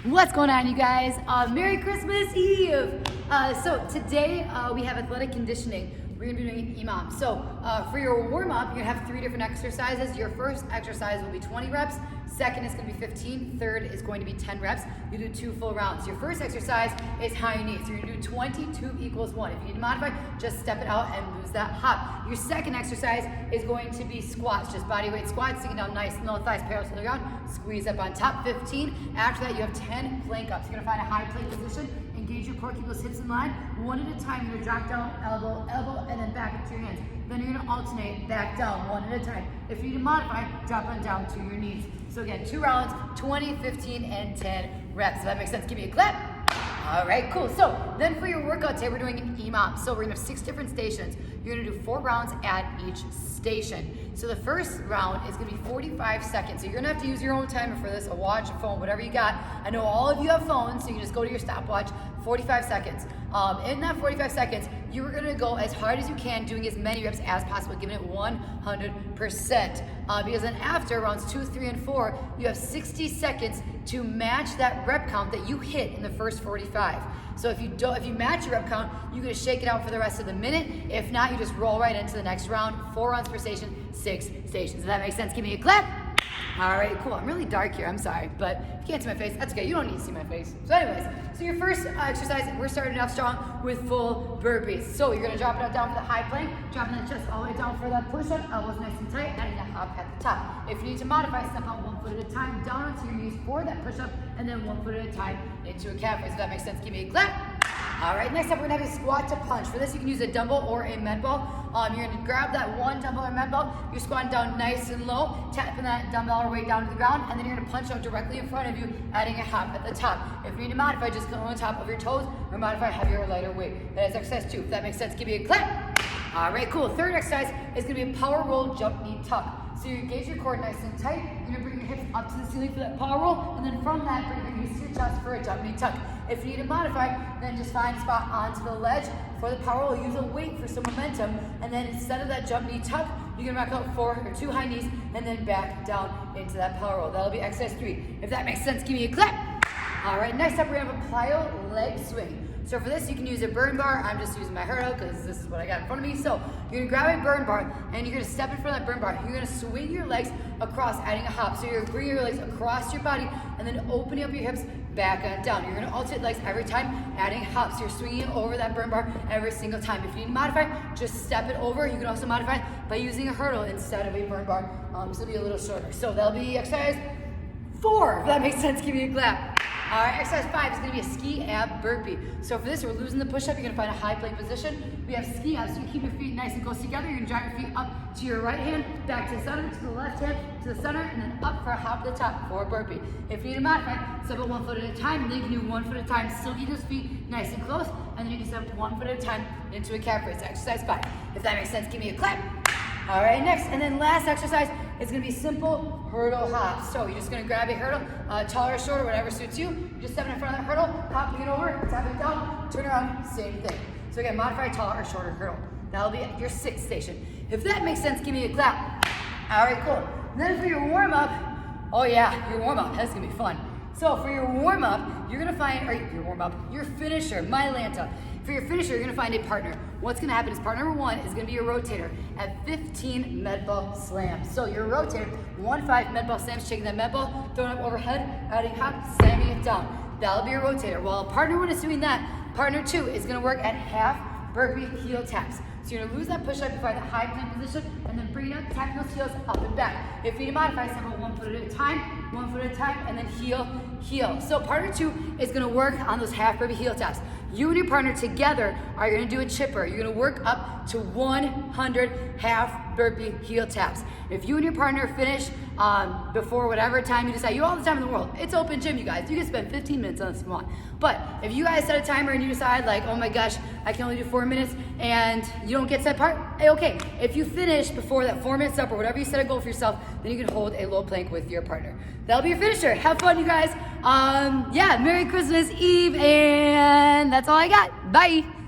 What's going on, you guys? Merry Christmas Eve! So today we have athletic conditioning. We're gonna be doing an EMOM. So for your warm-up, you're gonna have 3 different exercises. Your first exercise will be 20 reps. Second is gonna be 15. Third is going to be 10 reps. You do 2 full rounds. Your first exercise is high knees. You're gonna do 22 equals 1. If you need to modify, just step it out and lose that hop. Your second exercise is going to be squats, just body weight squats, sitting down nice, no thighs parallel to the ground, squeeze up on top, 15. After that, you have 10 plank ups. You're gonna find a high plank position, engage your core, keep those hips in line. One at a time, you're gonna drop down, elbow, elbow, and then back into your hands. Then you're gonna alternate back down, one at a time. If you need to modify, drop on down to your knees. So again, 2 rounds, 20, 15, and 10 reps. If that makes sense, give me a clap. All right, cool. So then for your workout today, we're doing an EMOM. So we're gonna have 6 different stations. You're gonna do 4 rounds at each station. So the first round is gonna be 45 seconds. So you're gonna have to use your own timer for this, a watch, a phone, whatever you got. I know all of you have phones, so you can just go to your stopwatch, 45 seconds. In that 45 seconds, you are gonna go as hard as you can, doing as many reps as possible, giving it 100%. Because then after rounds 2, 3, and 4, you have 60 seconds to match that rep count that you hit in the first 45. So if you match your rep count, you can shake it out for the rest of the minute. If not, you just roll right into the next round. 4 rounds per station, 6 stations. If that makes sense, give me a clap. All right, cool. I'm really dark here, I'm sorry, but if you can't see my face, that's okay. You don't need to see my face. So anyways, so your first exercise, we're starting off strong with full burpees. So you're gonna drop it down for the high plank, dropping that chest all the way down for that push-up, elbows nice and tight, adding a hop at the top. If you need to modify, step out 1 foot at a time, down onto your knees for that push-up, and then 1 foot at a time into a calf raise. If that makes sense, give me a clap. All right, next up we're gonna have a squat to punch. For this, you can use a dumbbell or a med ball. You're gonna grab that one dumbbell or med ball, you're squatting down nice and low, tapping that dumbbell or weight down to the ground, and then you're gonna punch out directly in front of you, adding a hop at the top. If you need to modify, just go on top of your toes, or modify heavier or lighter weight. That is exercise 2. If that makes sense, give me a clap. All right, cool. Third exercise is gonna be a power roll jump knee tuck. So you engage your core nice and tight, you're gonna bring your hips up to the ceiling for that power roll, and then from that, bring your knees to your chest for a jump knee tuck. If you need to modify, then just find a spot onto the ledge for the power roll. Use a weight for some momentum, and then instead of that jump knee tuck, you can rock out 4 or 2 high knees, and then back down into that power roll. That'll be exercise 3. If that makes sense, give me a clap. All right, next up we're gonna have a plyo leg swing. So for this, you can use a burn bar. I'm just using my hurdle because this is what I got in front of me. So you're gonna grab a burn bar and you're gonna step in front of that burn bar. You're gonna swing your legs across, adding a hop. So you're bringing your legs across your body and then opening up your hips back and down. You're gonna alternate legs every time, adding hops. You're swinging over that burn bar every single time. If you need to modify, just step it over. You can also modify by using a hurdle instead of a burn bar. So it'll be a little shorter. So that'll be exercise 4. If that makes sense, give me a clap. All right, exercise 5 is gonna be a ski ab burpee. So for this, we're losing the push-up. You're gonna find a high plank position. We have ski abs, so you keep your feet nice and close together. You're gonna drive your feet up to your right hand, back to the center, to the left hand, to the center, and then up for a hop to the top for a burpee. If you need to modify, step up 1 foot at a time, and then you can do 1 foot at a time. Still keep those feet nice and close, and then you can step 1 foot at a time into a calf raise. Exercise 5. If that makes sense, give me a clap. All right, next, and then last exercise is gonna be simple hurdle hops. So you're just gonna grab a hurdle, taller or shorter, whatever suits you. You're just stepping in front of that hurdle, hopping it over, tapping it down, turn around, same thing. So again, modify taller or shorter hurdle. That'll be your 6th station. If that makes sense, give me a clap. All right, cool. And then for your warm-up, oh yeah, your warm-up, that's gonna be fun. So for your warm-up, you're gonna find, your finisher, Mylanta. For your finisher, you're gonna find a partner. What's gonna happen is partner number 1 is gonna be your rotator at 15 med ball slams. So your rotator, 1-5 med ball slams, shaking that med ball, throwing it overhead, adding hop, slamming it down. That'll be your rotator. While partner 1 is doing that, partner 2 is gonna work at half burpee heel taps. So you're gonna lose that push-up, find the high plank position, and then bring it up, tap those heels up and back. If you need to modify, step up 1 foot at a time, 1 foot at a time, and then heel, heel. So partner 2 is gonna work on those half burpee heel taps. You and your partner together are gonna do a chipper. You're gonna work up to 100 half burpee heel taps. If you and your partner finish before whatever time you decide, you have all the time in the world. It's open gym, you guys. You can spend 15 minutes on this if you want. But if you guys set a timer and you decide like, oh my gosh, I can only do 4 minutes and you don't get set part, okay. If you finish before that 4 minutes up or whatever you set a goal for yourself, then you can hold a low plank with your partner. That'll be your finisher. Have fun, you guys. Yeah, Merry Christmas Eve, and that's all I got. Bye.